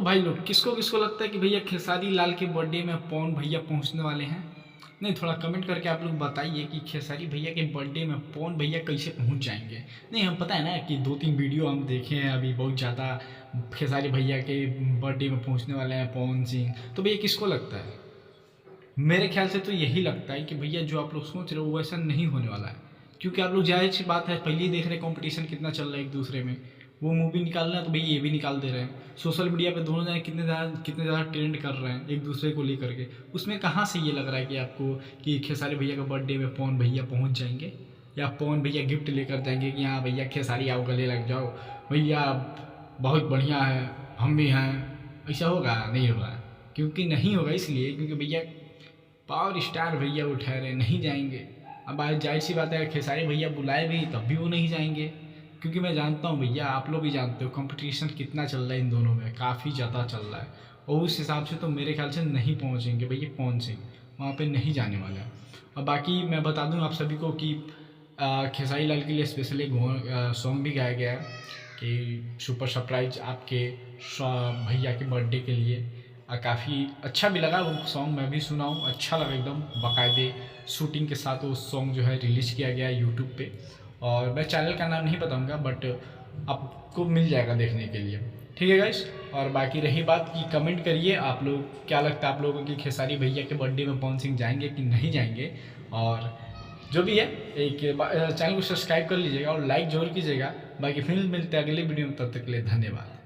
भाई लोग किसको किसको लगता है कि भैया खेसारी लाल के बर्थडे में पवन भैया पहुंचने वाले हैं? नहीं, थोड़ा कमेंट करके आप लोग बताइए कि खेसारी भैया के बर्थडे में पवन भैया कैसे पहुंच जाएंगे। नहीं, हम पता है ना कि 2-3 वीडियो हम देखे हैं अभी बहुत ज़्यादा खेसारी भैया के बर्थडे में पहुंचने वाले हैं पवन सिंह। तो भैया किसको लगता है? मेरे ख्याल से तो यही लगता है कि भैया जो आप लोग सोच रहे हो वैसा नहीं होने वाला है। क्योंकि आप लोग जाहिर सी बात है पहले ही देख रहे हैं कंपटीशन कितना चल रहा है एक दूसरे में। वो मूवी निकालना है तो भैया ये भी निकाल दे रहे हैं। सोशल मीडिया पे दोनों जने कितने ज़्यादा ट्रेंड कर रहे हैं एक दूसरे को लेकर के। उसमें कहाँ से ये लग रहा है कि आपको कि खेसारी भैया का बर्थडे में पवन भैया पहुँच जाएंगे या पवन भैया गिफ्ट लेकर जाएंगे कि हाँ भैया खेसारी आओ गले लग जाओ भैया बहुत बढ़िया है हम भी हैं। ऐसा होगा? नहीं होगा। क्योंकि नहीं होगा इसलिए क्योंकि भैया पावर स्टार भैया वो ठहरे नहीं जाएंगे। अब आज जाहिर सी बात है खेसारी भैया बुलाए भी तब भी वो नहीं जाएंगे। क्योंकि मैं जानता हूँ भैया, आप लोग भी जानते हो कंपटीशन कितना चल रहा है इन दोनों में, काफ़ी ज़्यादा चल रहा है। और उस हिसाब से तो मेरे ख्याल से नहीं पहुँचेंगे भैया पवन सिंह, वहाँ पे नहीं जाने वाला है। और बाकी मैं बता दूँ आप सभी को कि खेसारी लाल के लिए स्पेशली सॉन्ग भी गाया गया है कि सुपर सरप्राइज आपके भैया के बर्थडे के लिए। काफ़ी अच्छा भी लगा वो सॉन्ग, मैं भी सुना हूँ, अच्छा लगा एकदम बाकायदे शूटिंग के साथ वो सॉन्ग जो है रिलीज़ किया गया है यूट्यूब पे। और मैं चैनल का नाम नहीं बताऊँगा बट आपको मिल जाएगा देखने के लिए। ठीक है गाइस। और बाकी रही बात कि कमेंट करिए आप लोग क्या लगता है आप लोगों की खेसारी भैया के बर्थडे में पवन सिंह जाएंगे कि नहीं जाएंगे। और जो भी है एक चैनल को सब्सक्राइब कर लीजिएगा और लाइक जरूर कीजिएगा। बाकी फिर मिलते हैं अगले वीडियो में, तब तक के लिए धन्यवाद।